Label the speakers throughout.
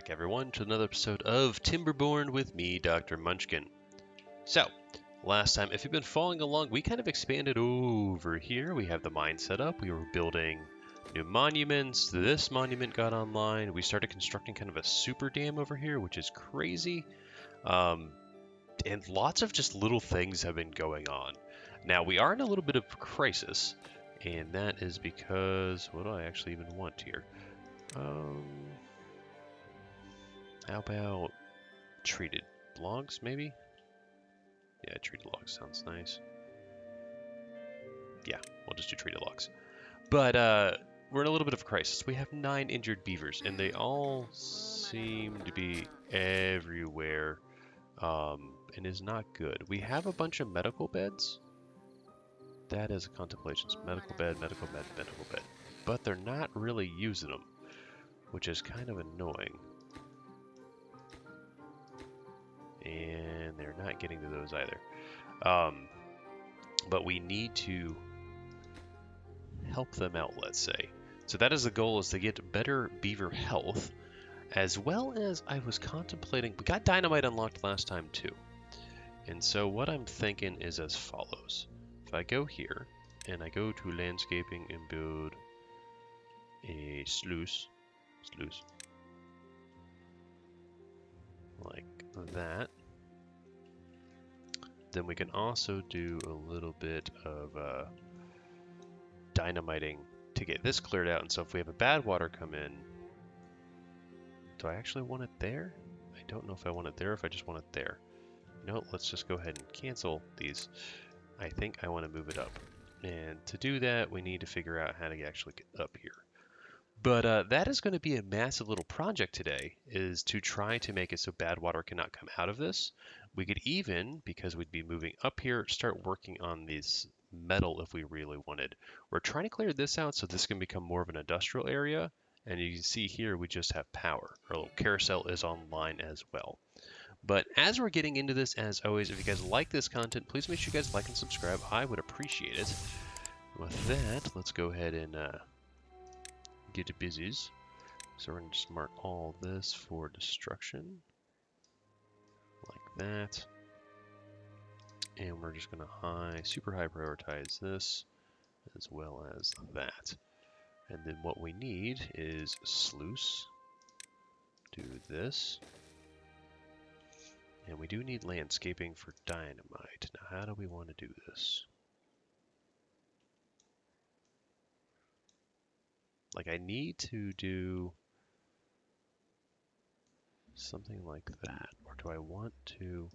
Speaker 1: back, everyone, to another episode of Timberborn with me, Dr. Munchkin. So, last time, if you've been following along, we kind of expanded over here. We have the mine set up. We were building new monuments. This monument got online. We started constructing kind of a super dam over here, which is crazy. And lots of just little things have been going on. Now, we are in a little bit of crisis, and that is because, what do I actually even want here? How about treated logs, maybe? Yeah, treated logs sounds nice. Yeah, we'll just do treated logs. But we're in a little bit of a crisis. We have 9 injured beavers, and they all seem to be everywhere, and is not good. We have a bunch of medical beds. That is a contemplation. Medical bed, medical bed, medical bed. But they're not really using them, which is kind of annoying. And they're not getting to those either. But we need to help them out, let's say. So that is the goal, is to get better beaver health, as well as I was contemplating, we got dynamite unlocked last time too. And so what I'm thinking is as follows. If I go here and I go to landscaping and build a sluice like that, then we can also do a little bit of dynamiting to get this cleared out. And so if we have a Badwater come in, do I actually want it there? I don't know if I want it there or if I just want it there. No, let's just go ahead and cancel these. I think I want to move it up. And to do that, we need to figure out how to actually get up here. But that is going to be a massive little project today, is to try to make it so Badwater cannot come out of this. We could even, because we'd be moving up here, start working on this metal if we really wanted. We're trying to clear this out so this can become more of an industrial area. And you can see here we just have power. Our little carousel is online as well. But as we're getting into this, as always, if you guys like this content, please make sure you guys like and subscribe. I would appreciate it. With that, let's go ahead and get to busies. So we're going to just mark all this for destruction, like that. And we're just going to super high prioritize this, as well as that. And then what we need is sluice. Do this. And we do need landscaping for dynamite. Now, how do we want to do this? Like, I need to do something like that. Or do I want to...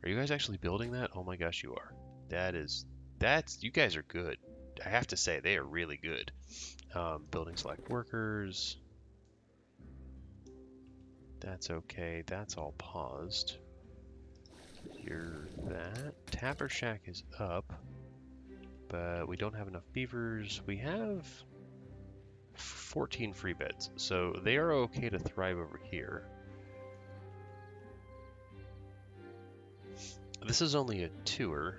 Speaker 1: Are you guys actually building that? Oh my gosh, you are. You guys are good. I have to say, they are really good. Building select workers. That's okay. That's all paused. You're that. Tapper Shack is up, but we don't have enough beavers. We have 14 free beds, so they are okay to thrive over here. This is only a tour,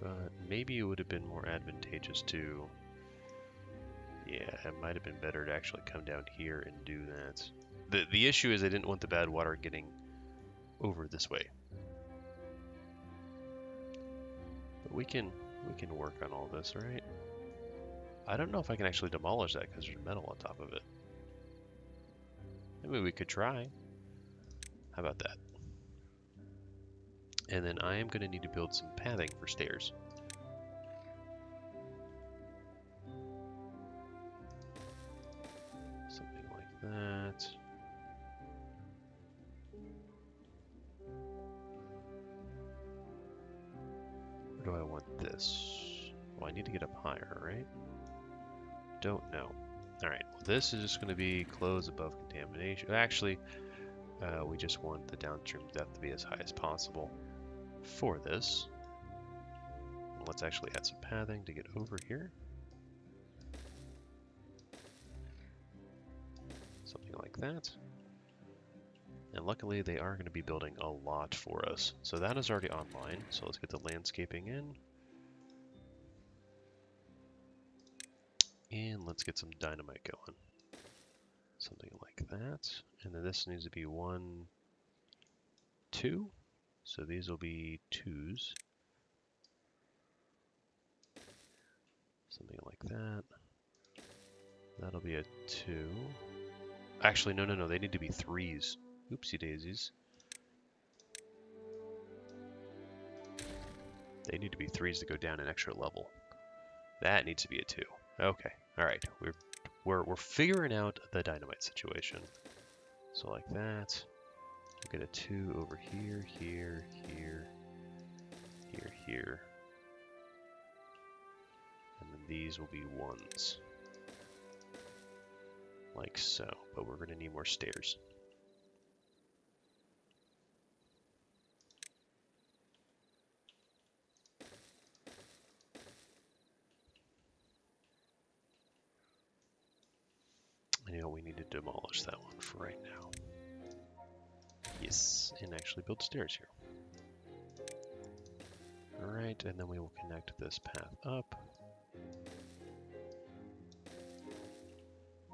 Speaker 1: but maybe it would have been more advantageous to... Yeah, it might have been better to actually come down here and do that. The issue is I didn't want the Badwater getting over this way. But we can work on all this, right? I don't know if I can actually demolish that because there's metal on top of it. Maybe we could try. How about that? And then I am going to need to build some pathing for stairs. Something like that. Or do I want this? Well, I need to get up higher, right? Don't know. Alright, well, this is just going to be close above contamination. Actually, we just want the downstream depth to be as high as possible for this. Let's actually add some pathing to get over here. Something like that. And luckily they are going to be building a lot for us. So that is already online. So let's get the landscaping in. And let's get some dynamite going. Something like that. And then this needs to be 1, 2. So these will be 2s. Something like that. That'll be a 2. Actually, no, they need to be 3s. Oopsie daisies. They need to be 3s to go down an extra level. That needs to be a 2. Okay, all right. We're figuring out the dynamite situation. So like that. We'll get a 2 over here, here, here, here, here. And then these will be 1s. Like so. But we're going to need more stairs. And you know, we need to demolish that one for right now. Yes, and actually build stairs here. Alright, and then we will connect this path up.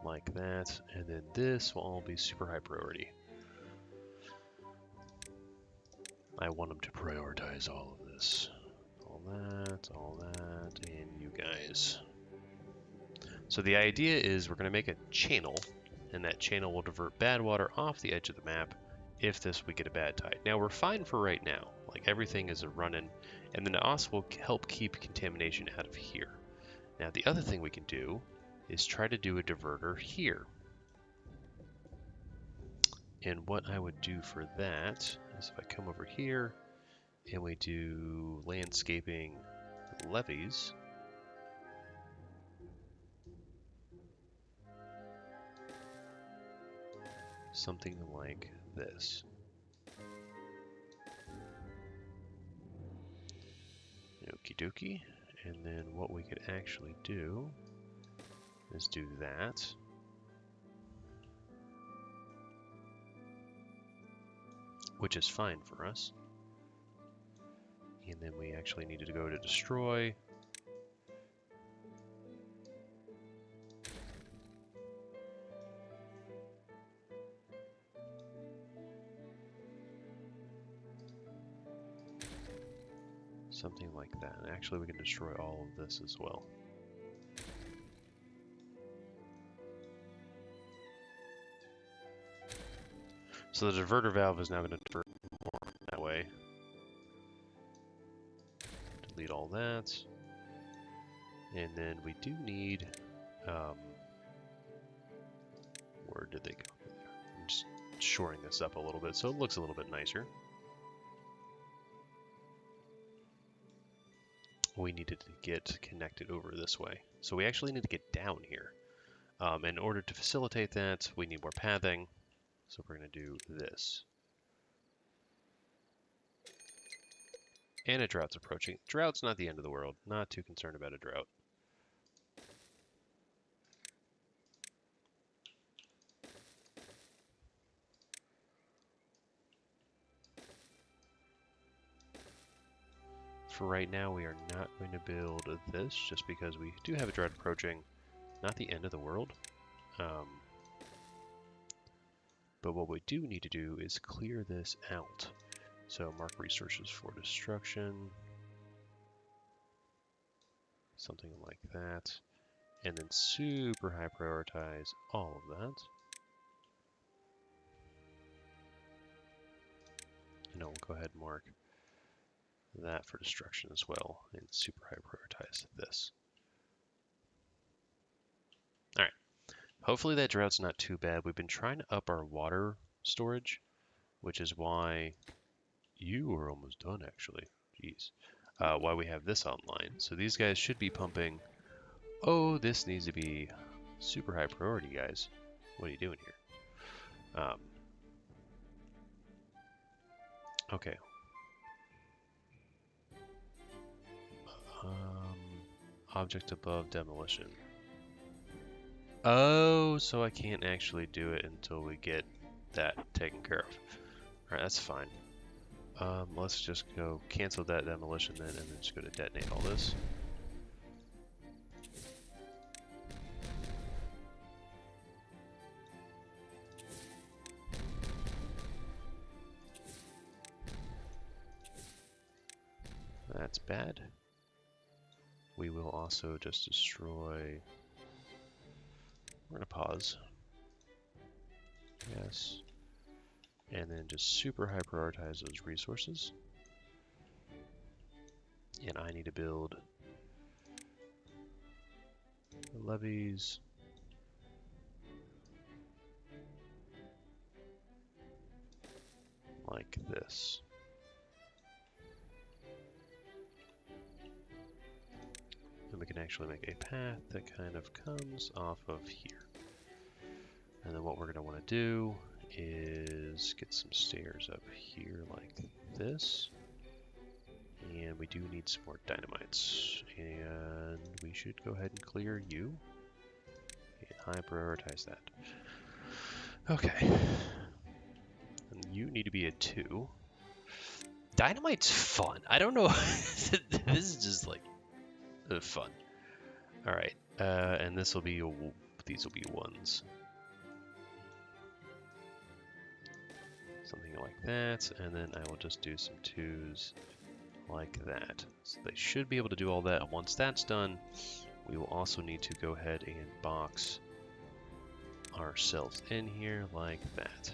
Speaker 1: Like that, and then this will all be super high priority. I want them to prioritize all of this. All that, and you guys. So the idea is we're going to make a channel, and that channel will divert bad water off the edge of the map if we get a bad tide. Now we're fine for right now. Like everything is running, and then also will help keep contamination out of here. Now the other thing we can do is try to do a diverter here. And what I would do for that is if I come over here and we do landscaping levees. Something like this. Okie dokie. And then what we could actually do is do that. Which is fine for us. And then we actually needed to go to destroy. Something like that. And actually, we can destroy all of this as well. So the diverter valve is now going to divert more that way. Delete all that. And then we do need... where did they go? I'm just shoring this up a little bit so it looks a little bit nicer. We needed to get connected over this way. So we actually need to get down here. In order to facilitate that, we need more pathing. So we're going to do this. And a drought's approaching. Drought's not the end of the world. Not too concerned about a drought. For right now, we are not going to build this just because we do have a drought approaching. Not the end of the world. But what we do need to do is clear this out. So mark resources for destruction. Something like that. And then super high prioritize all of that. And we'll go ahead and mark that for destruction as well, and super high prioritize this. All right, hopefully that drought's not too bad. We've been trying to up our water storage, which is why you are almost done actually. Jeez, why we have this online. So these guys should be pumping. Oh, this needs to be super high priority, guys. What are you doing here? Okay. Object above demolition. Oh, so I can't actually do it until we get that taken care of. Alright, that's fine. Let's just go cancel that demolition then, and then just go to detonate all this. bad. We will also just destroy... We're going to pause. Yes. And then just super high prioritize those resources. And I need to build the levees. Like this. And we can actually make a path that kind of comes off of here. And then what we're going to want to do is get some stairs up here like this. And we do need some more dynamites. And we should go ahead and clear you. And high prioritize that. Okay. And you need to be a 2. Dynamite's fun. I don't know. This is just like fun. Alright. And this will be, these will be 1s. Something like that. And then I will just do some 2s. Like that. So they should be able to do all that. And once that's done, we will also need to go ahead and box ourselves in here like that.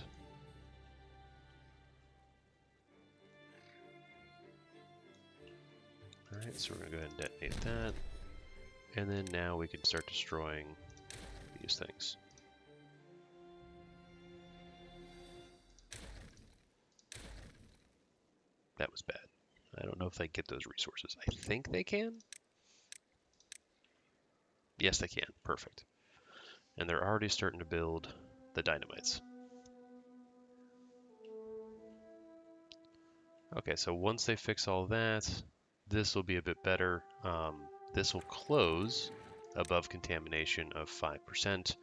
Speaker 1: Alright, so we're going to go ahead and detonate that. And then now we can start destroying these things. That was bad. I don't know if they get those resources. I think they can. Yes, they can. Perfect. And they're already starting to build the dynamites. Okay, so once they fix all that, this will be a bit better. This will close above contamination of 5%.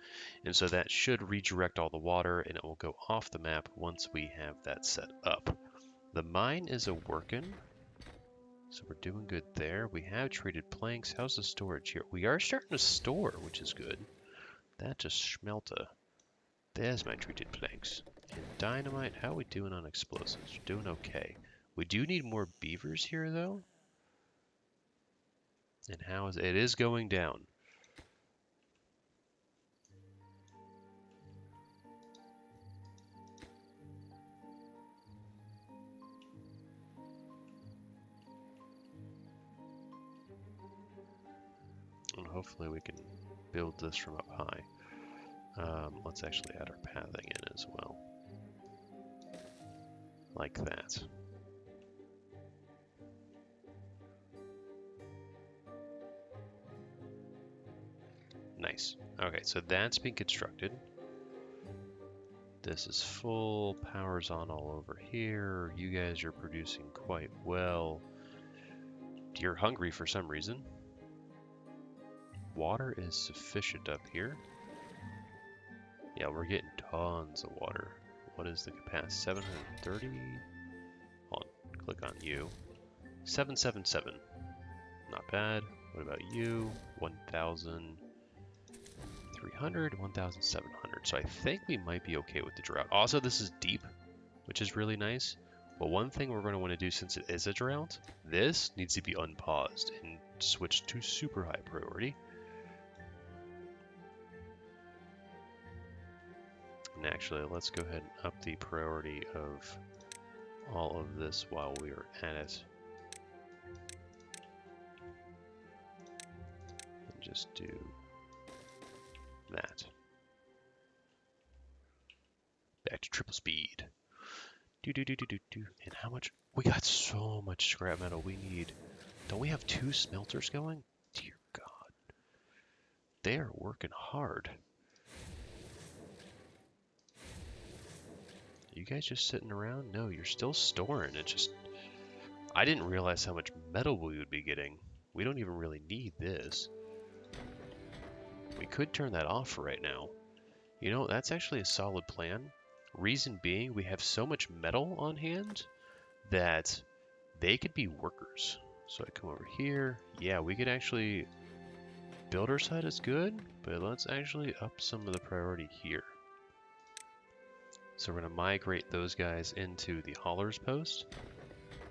Speaker 1: And so that should redirect all the water and it will go off the map once we have that set up. The mine is a working. So we're doing good there. We have treated planks. How's the storage here? We are starting to store, which is good. That just schmelta. There's my treated planks. And dynamite, how are we doing on explosives? We're doing okay. We do need more beavers here, though. And how is it is going down. And hopefully we can build this from up high. Let's actually add our pathing in as well. Like that. Nice. Okay, so that's being constructed. This is full. Power's on all over here. You guys are producing quite well. You're hungry for some reason. Water is sufficient up here. Yeah, we're getting tons of water. What is the capacity? 730? Hold on, click on you. 777. Not bad. What about you? 1,300, 1,700. So I think we might be okay with the drought. Also, this is deep, which is really nice. But one thing we're going to want to do since it is a drought, this needs to be unpaused and switched to super high priority. And actually, let's go ahead and up the priority of all of this while we are at it. And just do that. Back to triple speed. And how much? We got so much scrap metal we need. Don't we have 2 smelters going? Dear God. They are working hard. You guys just sitting around? No, you're still storing. It just... I didn't realize how much metal we would be getting. We don't even really need this. We could turn that off for right now. You know, that's actually a solid plan. Reason being, we have so much metal on hand that they could be workers. So I come over here. Yeah, we could actually... Builder side is good, but let's actually up some of the priority here. So we're going to migrate those guys into the hauler's post,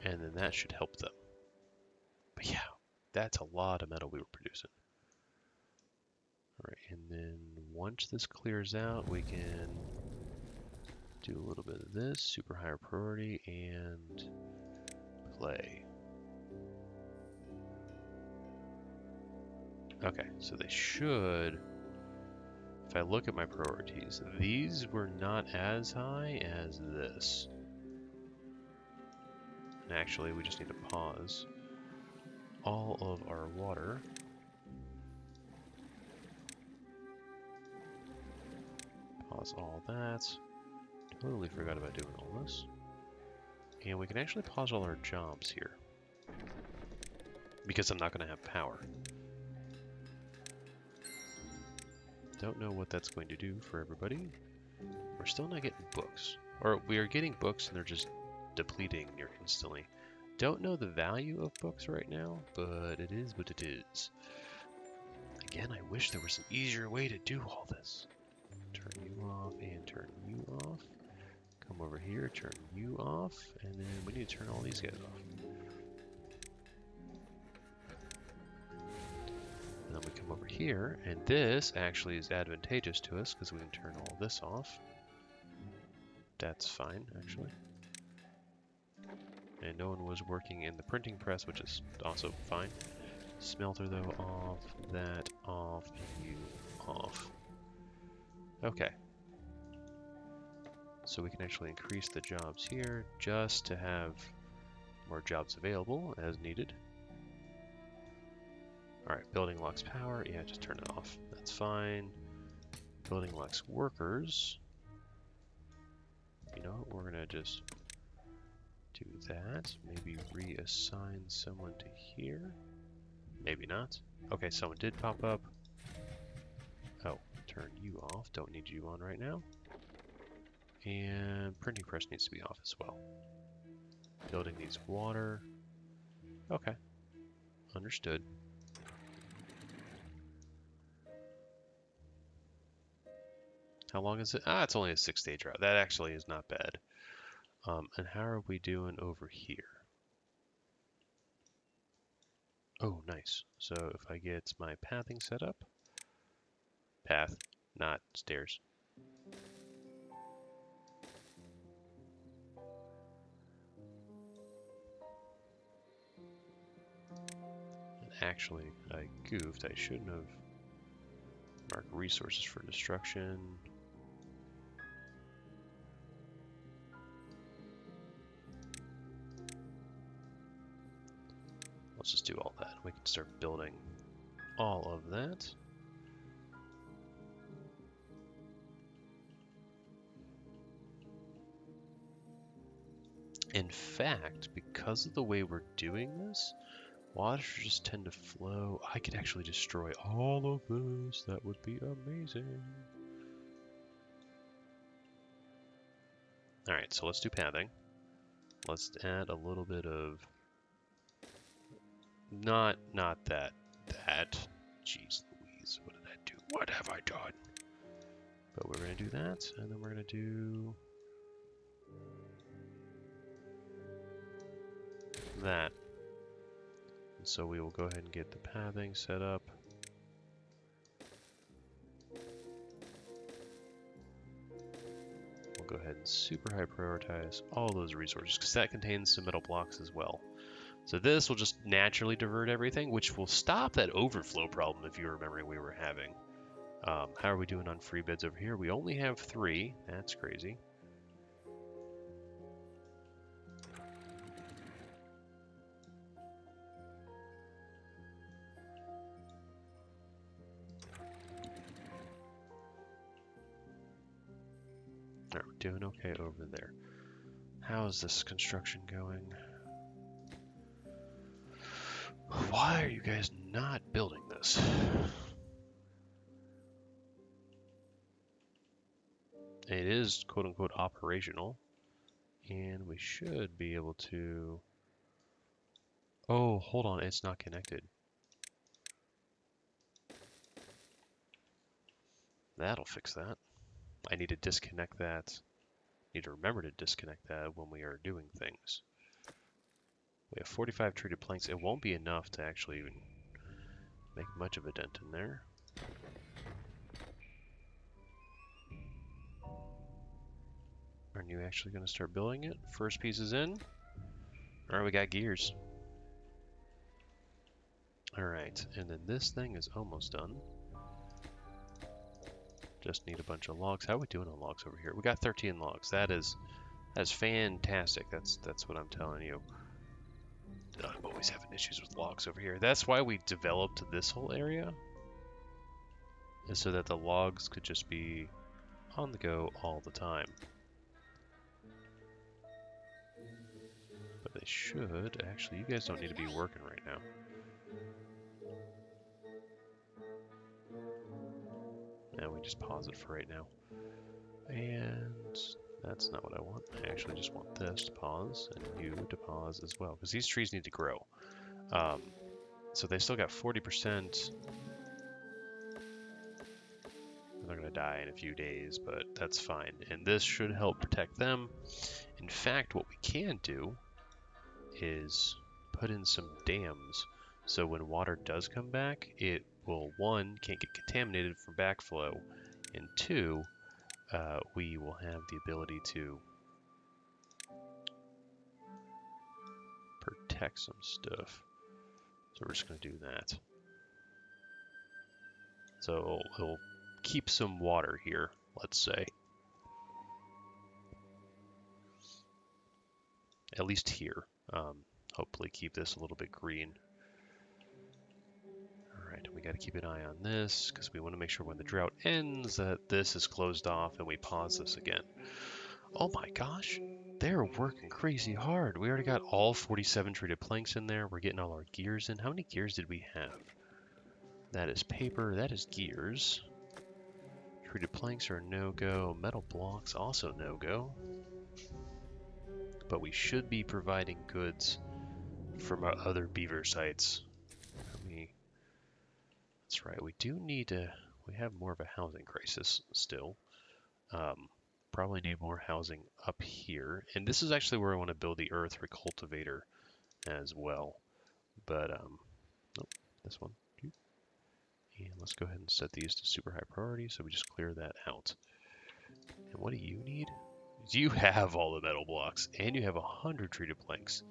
Speaker 1: and then that should help them. But yeah, that's a lot of metal we were producing. All right, and then once this clears out, we can do a little bit of this, super higher priority, and play. Okay, so they should, if I look at my priorities, these were not as high as this. And actually, we just need to pause all of our water. Pause all that. Totally forgot about doing all this. And we can actually pause all our jobs here, because I'm not going to have power. Don't know what that's going to do for everybody. We're still not getting books. Or we are getting books and they're just depleting near instantly. Don't know the value of books right now, but it is what it is. Again, I wish there was an easier way to do all this. Turn you off and turn you off. Come over here, turn you off, and then we need to turn all these guys off. And then we come over here, and this actually is advantageous to us because we can turn all this off. That's fine, actually. And no one was working in the printing press, which is also fine. Smelter, though, off, that off, and you off. Okay. So we can actually increase the jobs here just to have more jobs available as needed. Alright, building lacks power. Yeah, just turn it off. That's fine. Building lacks workers. You know what? We're going to just do that. Maybe reassign someone to here. Maybe not. Okay, someone did pop up. Oh, turn you off. Don't need you on right now. And printing press needs to be off as well. Building needs water. Okay. Understood. How long is it? Ah, it's only a 6-day drought. That actually is not bad. And how are we doing over here? Oh, nice. So if I get my pathing set up, path, not stairs. And actually, I goofed. I shouldn't have marked resources for destruction. Let's just do all that. We can start building all of that. In fact, because of the way we're doing this, water just tend to flow. I could actually destroy all of this. That would be amazing. Alright, so let's do pathing. Let's add a little bit of... Not that. Jeez Louise, what did I do? What have I done? But we're going to do that, and then we're going to do... that. And so we will go ahead and get the pathing set up. We'll go ahead and super high prioritize all those resources because that contains some metal blocks as well. So this will just naturally divert everything, which will stop that overflow problem if you're remembering we were having. How are we doing on free beds over here? We only have 3. That's crazy. Alright, we're doing okay over there. How is this construction going? Why are you guys not building this? It is quote-unquote operational, and we should be able to... Oh, hold on, it's not connected. That'll fix that. I need to disconnect that. Need to remember to disconnect that when we are doing things. We have 45 treated planks. It won't be enough to actually even make much of a dent in there. Are you actually going to start building it? First piece is in. All right, we got gears. All right, and then this thing is almost done. Just need a bunch of logs. How are we doing on logs over here? We got 13 logs. That's fantastic. That's what I'm telling you. I'm always having issues with logs over here. That's why we developed this whole area, is so that the logs could just be on the go all the time. But they should. Actually, you guys don't need to be working right now. And we just pause it for right now. And that's not what I want. I actually just want this to pause and you to pause as well, because these trees need to grow. So they still got 40%. They're going to die in a few days, but that's fine. And this should help protect them. In fact, what we can do is put in some dams. So when water does come back, it will, one, can't get contaminated from backflow, and two, we will have the ability to protect some stuff. So we're just going to do that. So it'll keep some water here, let's say. At least here. Hopefully keep this a little bit green. Alright, we got to keep an eye on this, because we want to make sure when the drought ends that this is closed off and we pause this again. Oh my gosh, they're working crazy hard. We already got all 47 treated planks in there. We're getting all our gears in. How many gears did we have? That is paper, that is gears. Treated planks are a no-go. Metal blocks also no-go. But we should be providing goods from our other beaver sites. That's right, we do need to, we have more of a housing crisis still. Probably need more housing up here. And this is actually where I want to build the earth recultivator as well. But, nope, this one. And let's go ahead and set these to super high priority, so we just clear that out. And what do you need? You have all the metal blocks, and you have 100 treated planks.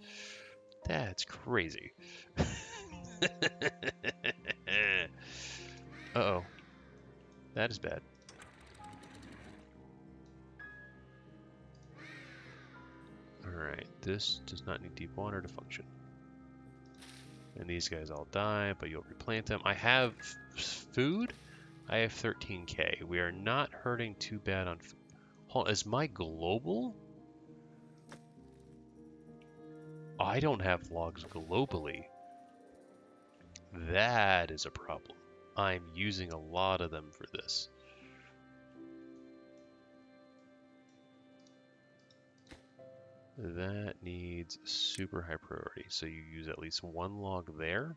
Speaker 1: That's crazy. Uh-oh. That is bad. Alright, this does not need deep water to function. And these guys all die, but you'll replant them. I have food. I have 13k. We are not hurting too bad on food. Is my global? I don't have logs globally. That is a problem. I'm using a lot of them for this. That needs super high priority. So you use at least one log there.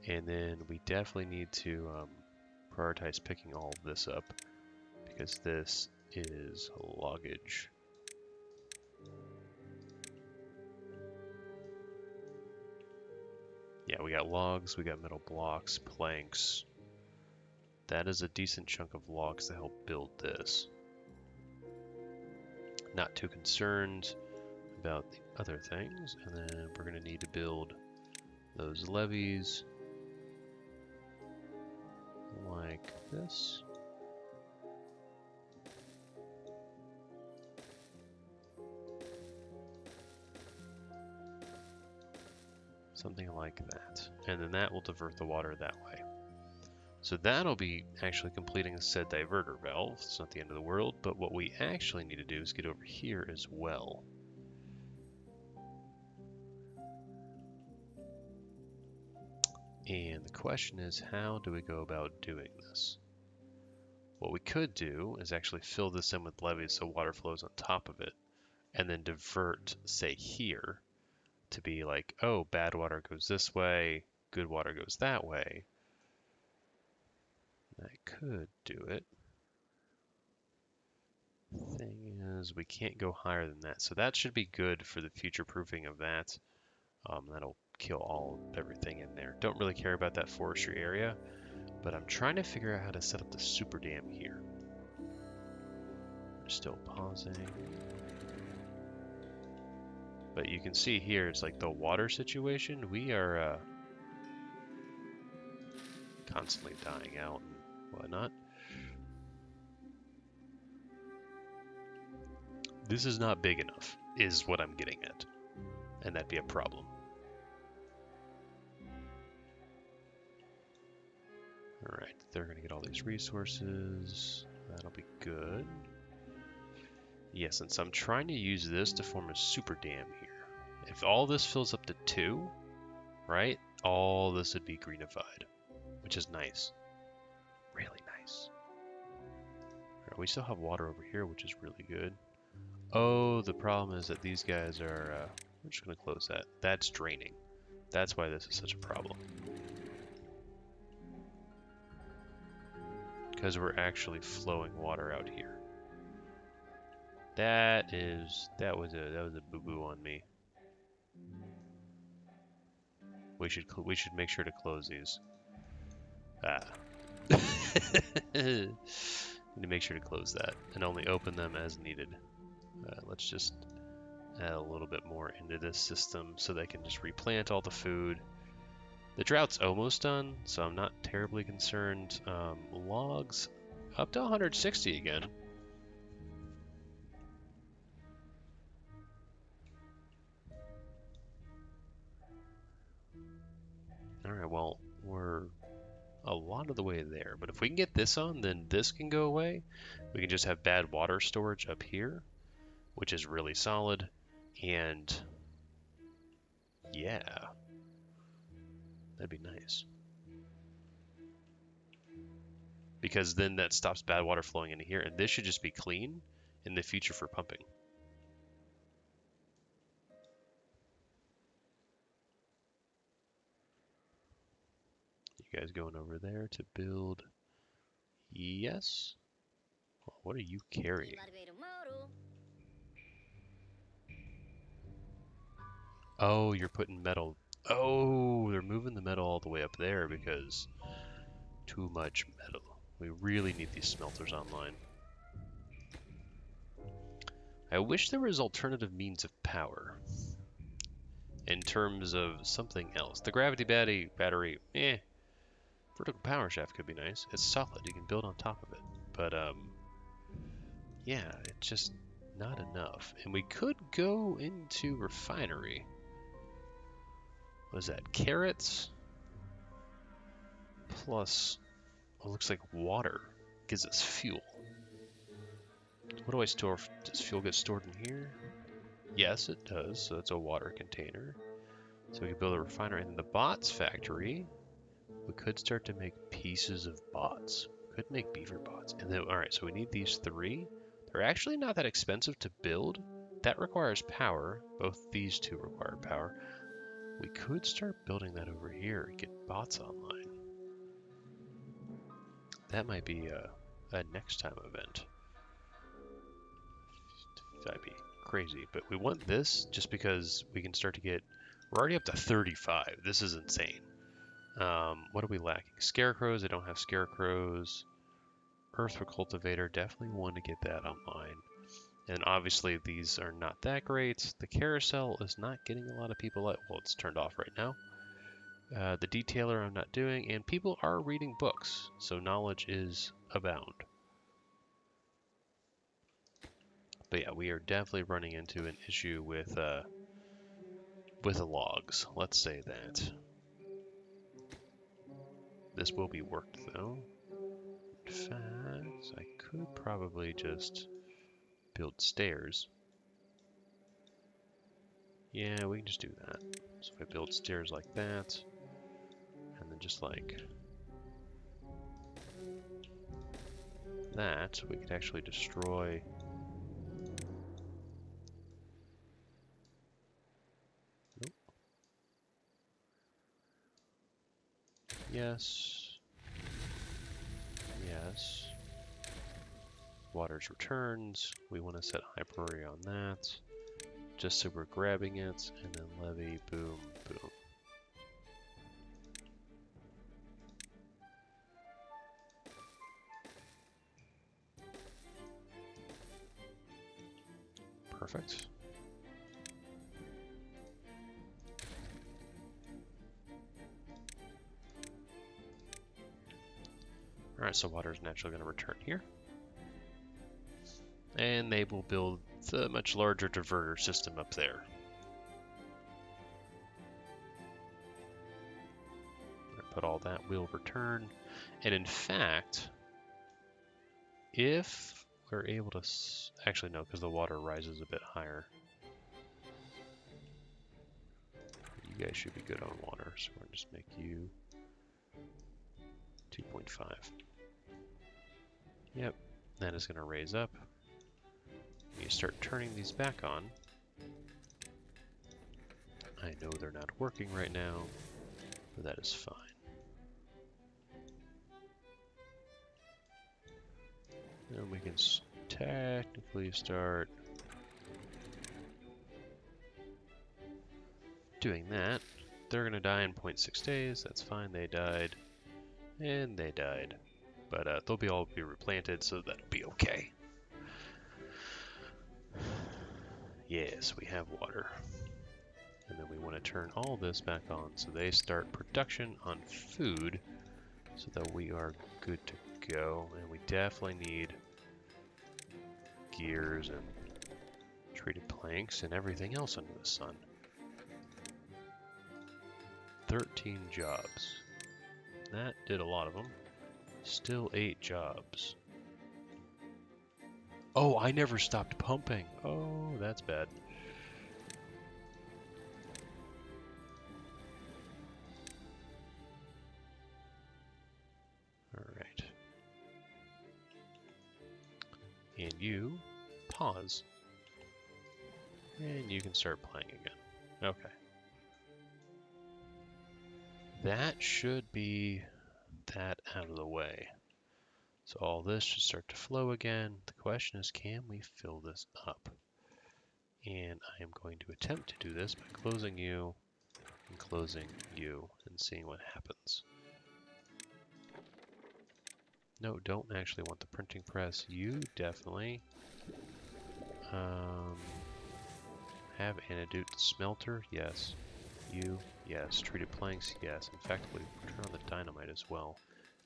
Speaker 1: And then we definitely need to prioritize picking all of this up, because this is loggage. Yeah, we got logs, we got metal blocks, planks. That is a decent chunk of logs to help build this. Not too concerned about the other things. And then we're going to need to build those levees like this. Something like that. And then that will divert the water that way. So that'll be actually completing a said diverter valve. It's not the end of the world, but what we actually need to do is get over here as well. And the question is, how do we go about doing this? What we could do is actually fill this in with levees so water flows on top of it, and then divert, say here, to be like, oh, bad water goes this way, good water goes that way. That could do it. Thing is, we can't go higher than that, so that should be good for the future proofing of that. That'll kill everything in there. Don't really care about that forestry area, but I'm trying to figure out how to set up the super dam here. We're still pausing. But you can see here, it's like the water situation. We are constantly dying out and whatnot. This is not big enough, is what I'm getting at. And that'd be a problem. Alright, they're going to get all these resources. That'll be good. Yes, and so I'm trying to use this to form a super dam here. If all this fills up to 2, right, all this would be greenified, which is nice. Really nice. Right, we still have water over here, which is really good. Oh, the problem is that these guys are... we're just going to close that. That's draining. That's why this is such a problem. Because we're actually flowing water out here. That was a boo-boo on me. We should make sure to close these. Need to make sure to close that and only open them as needed. Let's just add a little bit more into this system so they can just replant all the food. The drought's almost done, so I'm not terribly concerned. Logs up to 160 again. Alright, well, we're a lot of the way there, but if we can get this on, then this can go away. We can just have bad water storage up here, which is really solid, and yeah, that'd be nice. Because then that stops bad water flowing into here, and this should just be clean in the future for pumping. You guys going over there to build? Yes. Well, what are you carrying? Oh, you're putting metal. Oh, they're moving the metal all the way up there because too much metal. We really need these smelters online. I wish there was alternative means of power in terms of something else. The gravity battery, vertical power shaft could be nice. It's solid. You can build on top of it. But, yeah, it's just not enough. And we could go into refinery. What is that? Carrots plus, it looks like water gives us fuel. What do I store? Does fuel get stored in here? Yes, it does. So it's a water container. So we can build a refinery. And in the bots factory, we could start to make pieces of bots. Could make beaver bots. And then, all right, so we need these 3. They're actually not that expensive to build. That requires power. Both these 2 require power. We could start building that over here and get bots online. That might be a next time event. That'd be crazy. But we want this just because we can start to get... We're already up to 35. This is insane. What are we lacking? Scarecrows. I don't have scarecrows. Earth for cultivator. Definitely want to get that online. And obviously these are not that great. The carousel is not getting a lot of people out. Well, it's turned off right now. The detailer I'm not doing. And people are reading books. So knowledge is abound. But yeah, we are definitely running into an issue with the logs. Let's say that. This will be worked though. In fact, I could probably just build stairs. Yeah, we can just do that. So if I build stairs like that, and then just like that, we could actually destroy. Nope. Yes. Yes. Water's returns. We want to set high priority on that. just so we're grabbing it, and then levee, boom, boom. Perfect. Alright, so water is naturally going to return here. And they will build the much larger diverter system up there. But all that will return. And in fact, if we're able to... Actually, no, because the water rises a bit higher. You guys should be good on water, so we're going to just make you 2.5. Yep, that is going to raise up. You start turning these back on. I know they're not working right now, but that is fine. And we can technically start doing that. They're going to die in 0.6 days. That's fine. They died. And they died. But they'll all be replanted, so that'll be okay. Yes, we have water. And then we want to turn all this back on so they start production on food so that we are good to go. And we definitely need gears and treated planks and everything else under the sun. 13 jobs. That did a lot of them. Still 8 jobs. Oh, I never stopped pumping. Oh, that's bad. Alright. And you pause. And you can start playing again. Okay. That should be that out of the way. So all this should start to flow again. The question is, can we fill this up? And I am going to attempt to do this by closing you and closing you and seeing what happens. No, don't actually want the printing press. You definitely have antidote smelter. Yes. You, yes. Treated planks, yes. In fact, we turn on the dynamite as well.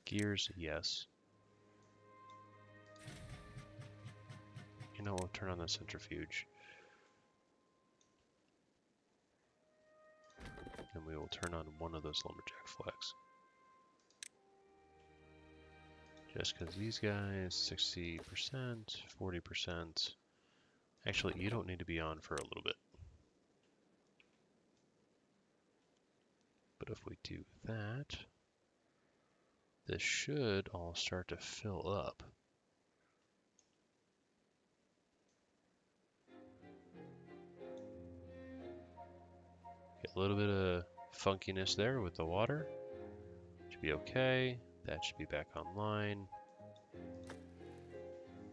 Speaker 1: Gears, yes. You know, we'll turn on the centrifuge. And we will turn on one of those lumberjack flags. Just because these guys, 60%, 40%. Actually, you don't need to be on for a little bit. But if we do that, this should all start to fill up. Get a little bit of funkiness there with the water. Should be okay. That should be back online.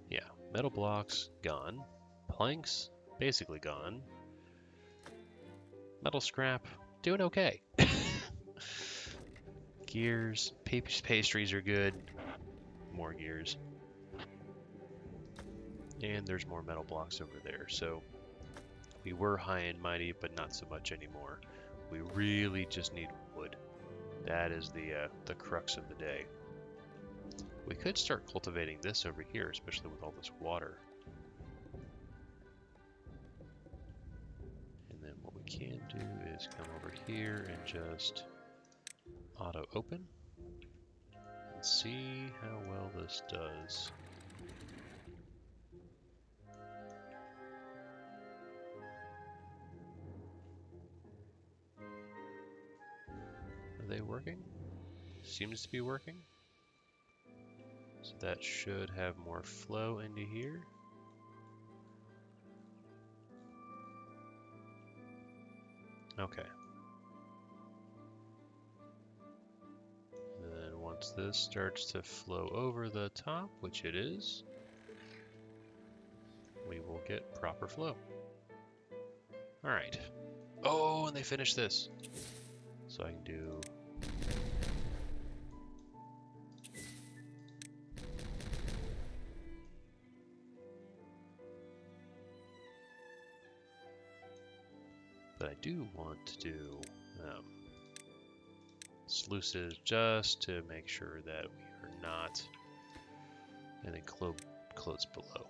Speaker 1: Yeah, metal blocks, gone. Planks, basically gone. Metal scrap, doing okay. Gears, pastries are good. More gears. And there's more metal blocks over there. So we were high and mighty, but not so much anymore. We really just need wood. That is the crux of the day. We could start cultivating this over here, especially with all this water. And then what we can do is come over here and just auto open and see how well this does. Are they working? Seems to be working. So that should have more flow into here. Okay. And then once this starts to flow over the top, which it is, we will get proper flow. All right. Oh, and they finished this. So I can do... But I do want to do sluices just to make sure that we are not... And then close below.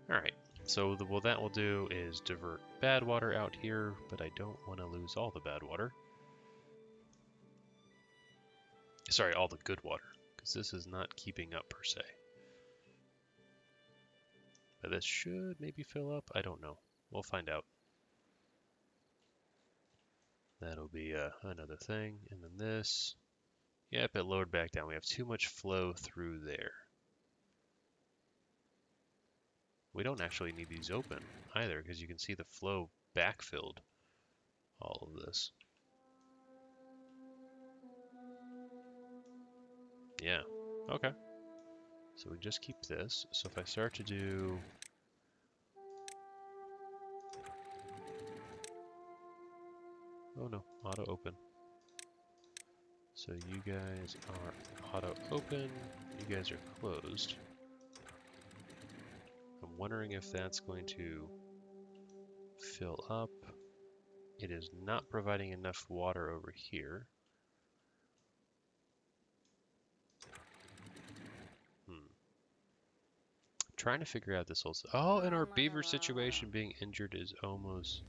Speaker 1: All right. So what that will do is divert bad water out here, but I don't want to lose all the bad water. Sorry, all the good water, because this is not keeping up per se. But this should maybe fill up. I don't know. We'll find out. That'll be another thing. And then this. Yep, it lowered back down. We have too much flow through there. We don't actually need these open either, because you can see the flow backfilled all of this. Yeah, okay. So we just keep this. So if I start to do... Oh no, auto open. So you guys are auto open, you guys are closed. I'm wondering if that's going to fill up. It is not providing enough water over here. Trying to figure out this whole... Oh, and our beaver situation being injured is almost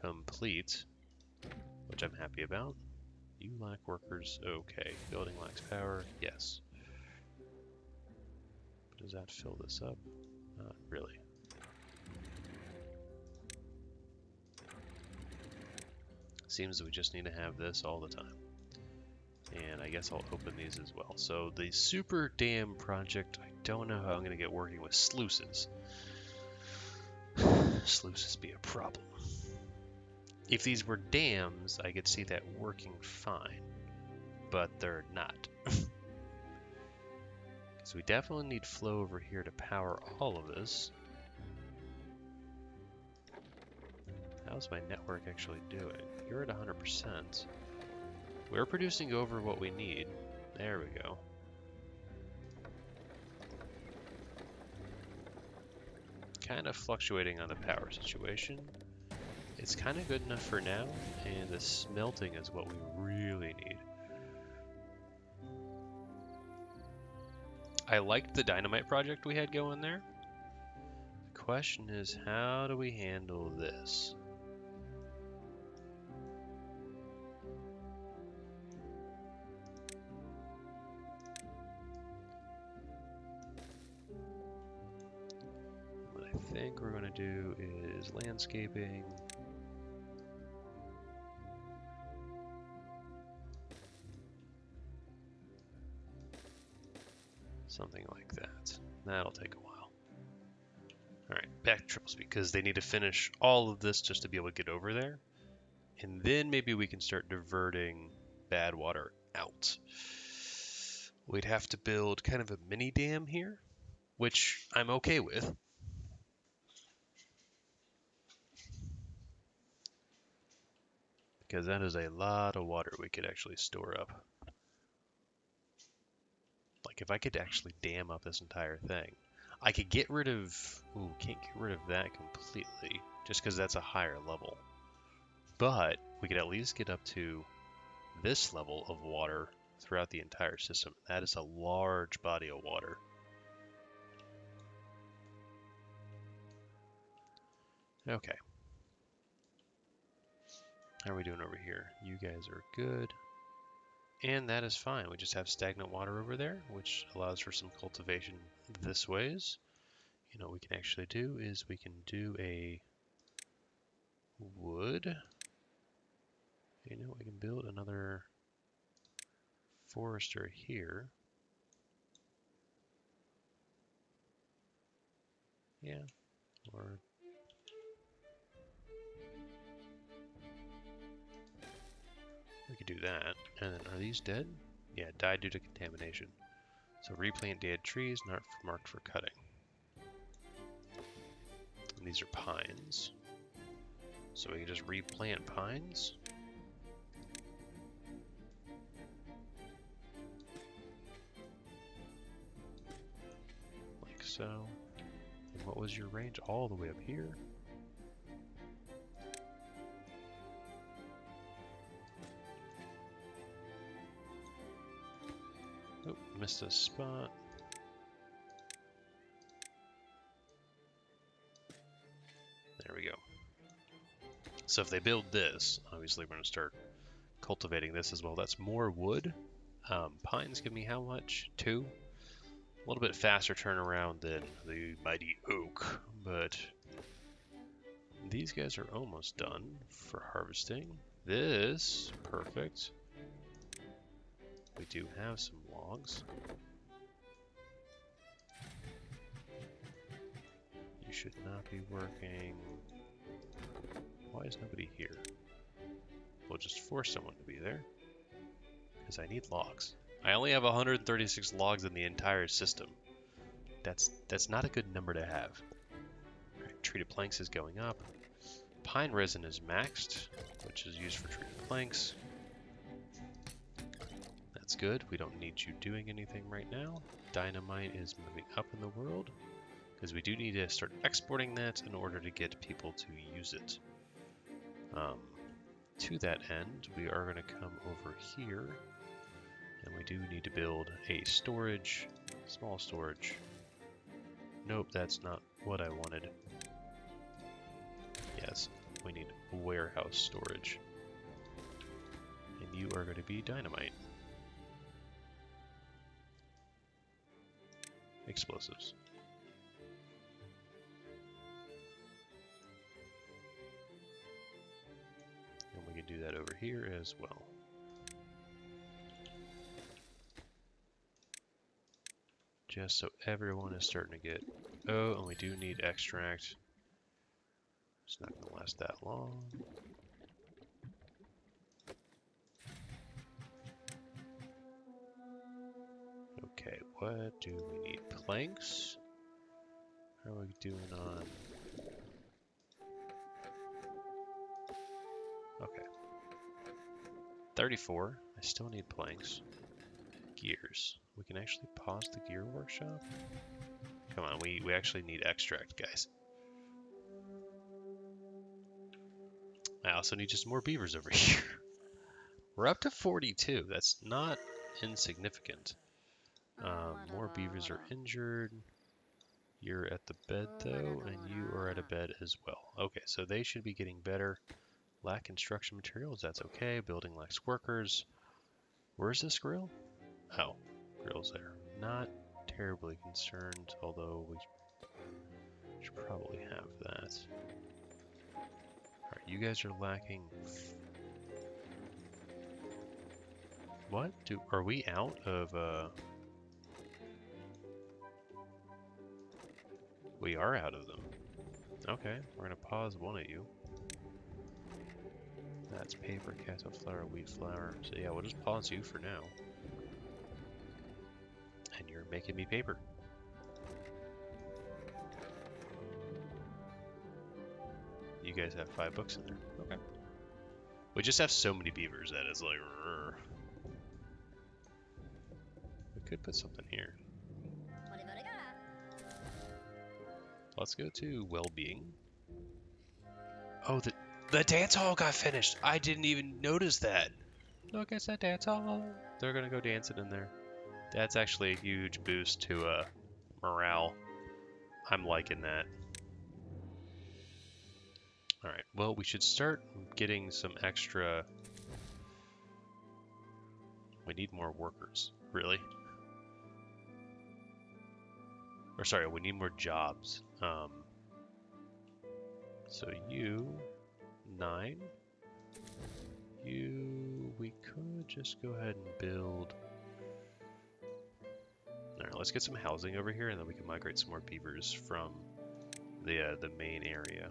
Speaker 1: complete, which I'm happy about. You lack workers, okay. Building lacks power, yes. Does that fill this up? Not really. Seems that we just need to have this all the time. And I guess I'll open these as well. So the super dam project, I don't know how I'm going to get working with sluices. Sluices be a problem. If these were dams, I could see that working fine, but they're not. So we definitely need flow over here to power all of this. How's my network actually doing? You're at 100%. We're producing over what we need. There we go. Kind of fluctuating on the power situation. It's kind of good enough for now, and the smelting is what we really need. I liked the dynamite project we had going there. The question is, how do we handle this? What I think we're going to do is landscaping. Something like that. That'll take a while. Alright, back to triple speed, because they need to finish all of this just to be able to get over there. And then maybe we can start diverting bad water out. We'd have to build kind of a mini dam here, which I'm okay with. Because that is a lot of water we could actually store up. Like if I could actually dam up this entire thing. I could get rid of... Ooh, can't get rid of that completely, just because that's a higher level. But we could at least get up to this level of water throughout the entire system. That is a large body of water. Okay. How are we doing over here? You guys are good. And that is fine. We just have stagnant water over there, which allows for some cultivation this ways. You know what we can actually do is we can do a wood. You know, we can build another forester here. Yeah, or we could do that. And then, are these dead? Yeah, died due to contamination. So replant dead trees not marked for cutting. And these are pines. So we can just replant pines. Like so. And what was your range? All the way up here. Oh, missed a spot. There we go. So if they build this, obviously we're going to start cultivating this as well. That's more wood. Pines give me how much? 2? A little bit faster turnaround than the mighty oak, but these guys are almost done for harvesting. This, perfect. We do have some logs. You should not be working. Why is nobody here? We'll just force someone to be there, because I need logs. I only have 136 logs in the entire system. That's not a good number to have. Right, treated planks is going up. Pine resin is maxed, which is used for treated planks. That's good. We don't need you doing anything right now. Dynamite is moving up in the world, because we do need to start exporting that in order to get people to use it. To that end, we are going to come over here, and we do need to build a storage, small storage. Nope, that's not what I wanted. Yes, we need warehouse storage. And you are going to be dynamite. Explosives. And we can do that over here as well. Just so everyone is starting to get... Oh, and we do need extract. It's not going to last that long. Okay, what do we need? Planks? How are we doing on... Okay. 34. I still need planks. Gears. We can actually pause the gear workshop? Come on, we actually need extract, guys. I also need just more beavers over here. We're up to 42. That's not insignificant. More beavers are injured. You're at the bed, though, and you are at a bed as well. Okay, so they should be getting better. Lack construction materials, that's okay. Building lacks workers. Where's this grill? Oh, grill's there. Not terribly concerned, although we should probably have that. Alright, you guys are lacking... What? Are we out of, We are out of them. Okay, we're gonna pause one of you. That's paper, catsup flour, wheat flour. So yeah, we'll just pause you for now. And you're making me paper. You guys have 5 books in there. Okay. We just have so many beavers that it's like... Rrr. We could put something here. Let's go to well-being. Oh, the dance hall got finished. I didn't even notice that. Look, it's a dance hall. They're gonna go dancing in there. That's actually a huge boost to morale. I'm liking that. Alright, well, we should start getting some extra... We need more workers. Really? Or sorry, we need more jobs. So you... 9. We could just go ahead and build... Alright, let's get some housing over here, and then we can migrate some more beavers from the main area.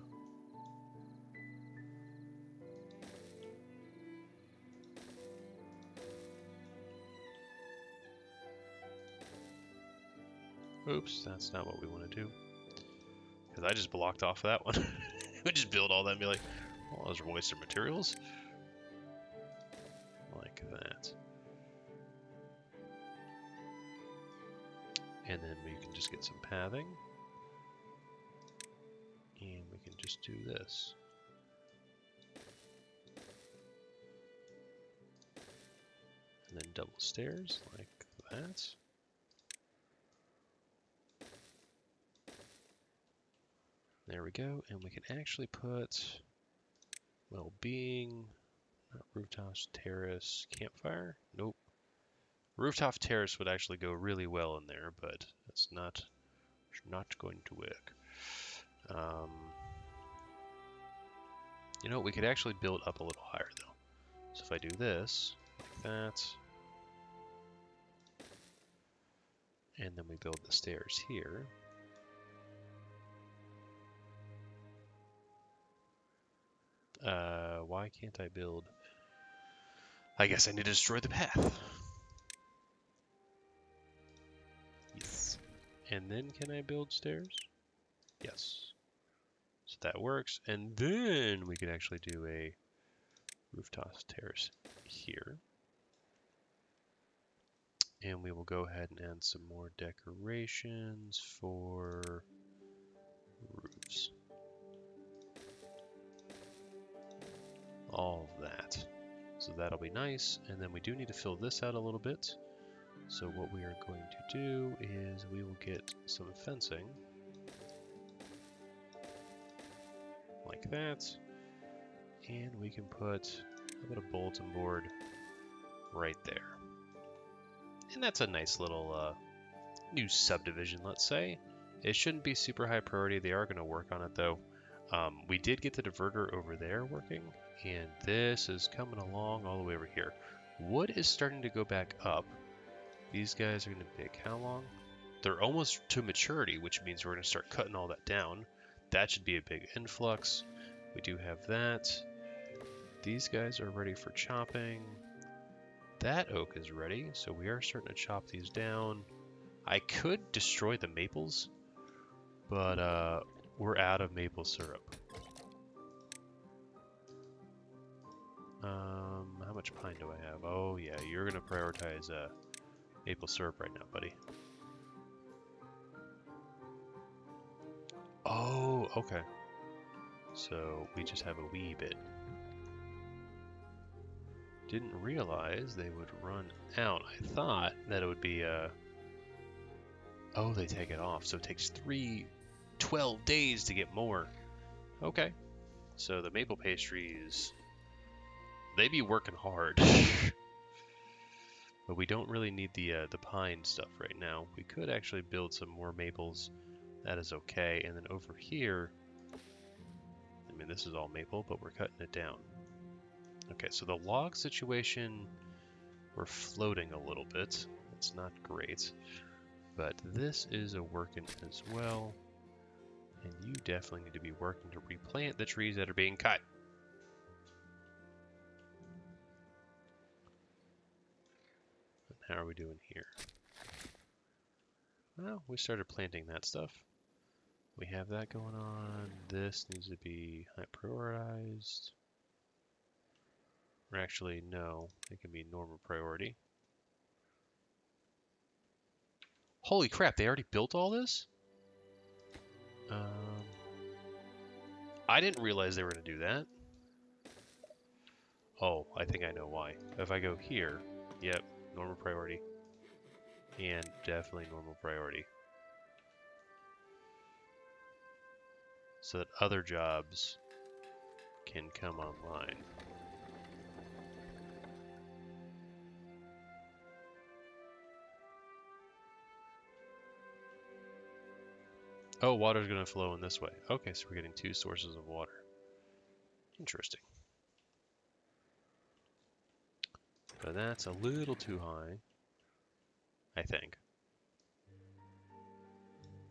Speaker 1: Oops, that's not what we want to do. Because I just blocked off that one. We just build all that and be like, Well, those are wasted materials. Like that. And then we can just get some pathing. And we can just do this. And then double stairs like that. There we go. And we can actually put well-being, not rooftops, terrace, campfire. Nope. Rooftop terrace would actually go really well in there, but it's not going to work. You know, we could actually build up a little higher though. So if I do this, like that, and then we build the stairs here. Why can't I build? I guess I need to destroy the path. Yes. And then can I build stairs? Yes. So that works. And then we can actually do a rooftop terrace here. And we will go ahead and add some more decorations for roofs. All of that. So that'll be nice. And then we do need to fill this out a little bit. So what we are going to do is we will get some fencing. Like that. And we can put a bit of bulletin board right there. And that's a nice little new subdivision, let's say. It shouldn't be super high priority. They are going to work on it though. We did get the diverter over there working, and this is coming along all the way over here. Wood is starting to go back up. These guys are going to take how long? They're almost to maturity, which means we're going to start cutting all that down. That should be a big influx. We do have that. These guys are ready for chopping. That oak is ready, so we are starting to chop these down. I could destroy the maples, but we're out of maple syrup. How much pine do I have? Oh yeah, you're gonna prioritize maple syrup right now, buddy. Oh, okay. So we just have a wee bit. Didn't realize they would run out. I thought that it would be oh, they take it off. So it takes 12 days to get more. Okay. So the maple pastries, they be working hard. But we don't really need the pine stuff right now. We could actually build some more maples. That is okay. And then over here, I mean, this is all maple, but we're cutting it down. Okay, so the log situation, we're floating a little bit. It's not great. But this is a working as well. And you definitely need to be working to replant the trees that are being cut. How are we doing here? Well, we started planting that stuff. We have that going on. This needs to be high prioritized. Or actually, no, it can be normal priority. Holy crap, they already built all this? I didn't realize they were going to do that. Oh, I think I know why. If I go here, yep, normal priority. And definitely normal priority. So that other jobs can come online. Oh, water's going to flow in this way. Okay, so we're getting 2 sources of water. Interesting. But that's a little too high, I think.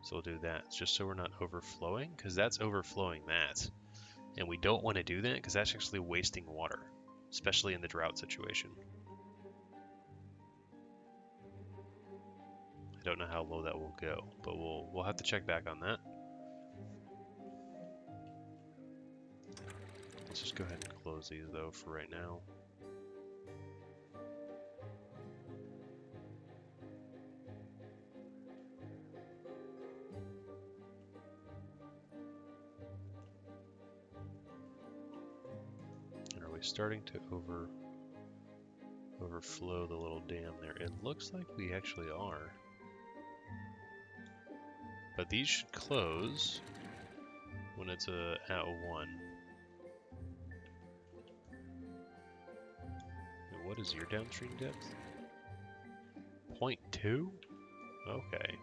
Speaker 1: So we'll do that, just so we're not overflowing, because that's overflowing that. And we don't want to do that, because that's actually wasting water, especially in the drought situation. I don't know how low that will go, but we'll have to check back on that. Let's just go ahead and close these though for right now. And are we starting to overflow the little dam there? It looks like we actually are. But these should close when it's at 1. And what is your downstream depth? 0.2? Okay.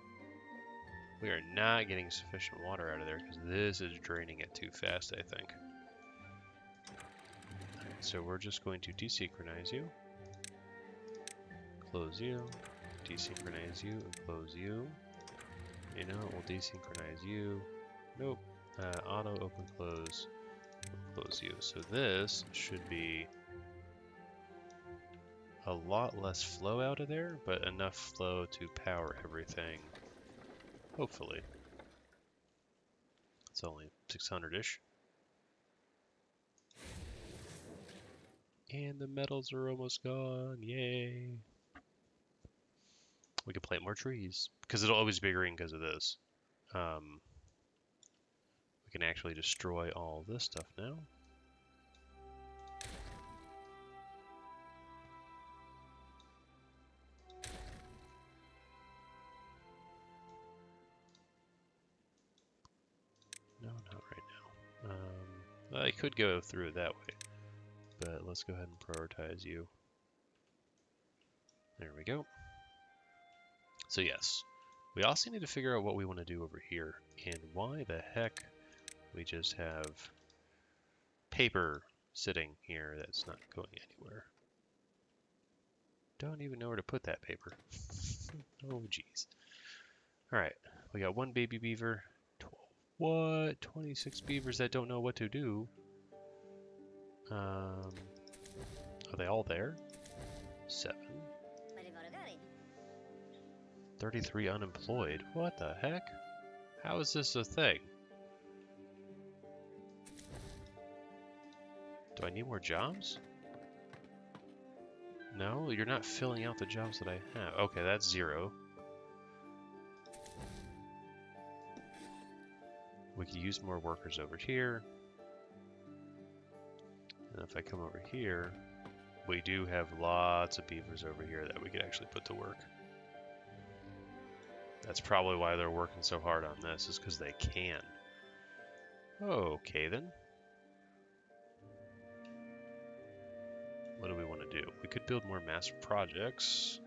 Speaker 1: We are not getting sufficient water out of there because this is draining it too fast, I think. Alright, so we're just going to desynchronize you. Close you. Desynchronize you and close you. You know, we'll desynchronize you. Nope. Auto open close. Close you. So this should be a lot less flow out of there, but enough flow to power everything. Hopefully. It's only 600-ish. And the metals are almost gone. Yay. We can plant more trees. Because it'll always be green because of this. We can actually destroy all this stuff now. No, not right now. I could go through it that way. But let's go ahead and prioritize you. There we go. So yes, we also need to figure out what we want to do over here. And why the heck we just have paper sitting here that's not going anywhere. Don't even know where to put that paper. Oh, geez. Alright, we got 1 baby beaver. 12. What? 26 beavers that don't know what to do. Are they all there? 7. 33 unemployed. What the heck? How is this a thing? Do I need more jobs? No, you're not filling out the jobs that I have. Okay, that's 0. We could use more workers over here. And if I come over here, we do have lots of beavers over here that we could actually put to work. That's probably why they're working so hard on this, is because they can. Okay then. What do we want to do? We could build more mass projects.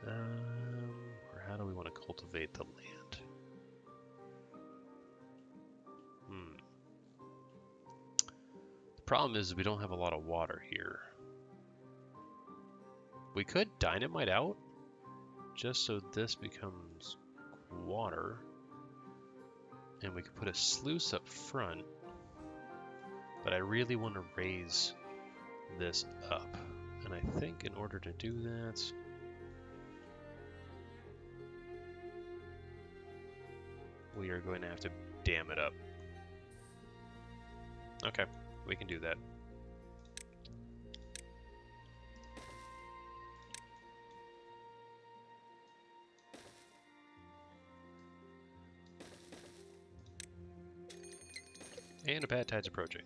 Speaker 1: Or how do we want to cultivate the land? The problem is we don't have a lot of water here. We could dynamite out, just so this becomes water. And we could put a sluice up front. But I really want to raise this up. And I think in order to do that, we are going to have to dam it up. Okay, we can do that. And a bad tide's approaching.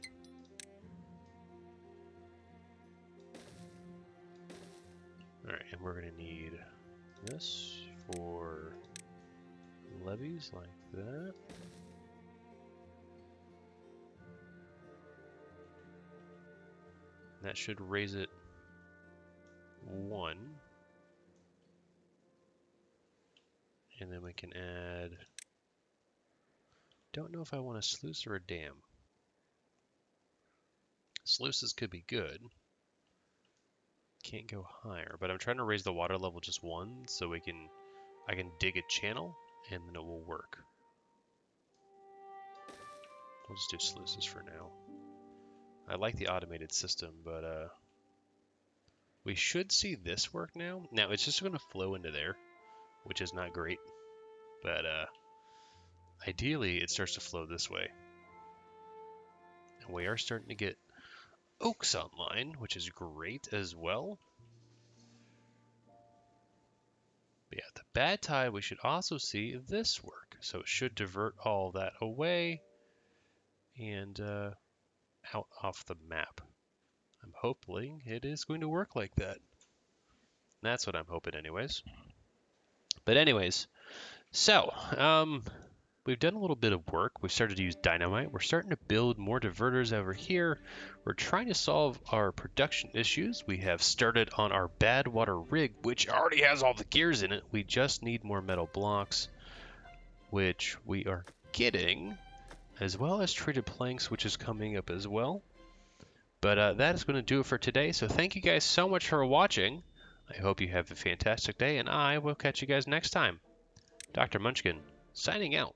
Speaker 1: Alright, and we're going to need this for levees like that. That should raise it 1. And then we can add... Don't know if I want a sluice or a dam. Sluices could be good. Can't go higher, but I'm trying to raise the water level just 1 so I can dig a channel and then it will work. We'll just do sluices for now. I like the automated system, but we should see this work now. Now it's just going to flow into there, which is not great, but ideally it starts to flow this way. And we are starting to get oaks online, which is great as well. But yeah, the bad tide, we should also see this work. So it should divert all that away and out off the map. I'm hoping it is going to work like that. That's what I'm hoping anyways. But anyways, so, we've done a little bit of work. We've started to use dynamite. We're starting to build more diverters over here. We're trying to solve our production issues. We have started on our Badwater Rig, which already has all the gears in it. We just need more metal blocks, which we are getting, as well as treated planks, which is coming up as well. But that is going to do it for today. So thank you guys so much for watching. I hope you have a fantastic day, and I will catch you guys next time. Dr. Munchkin, signing out.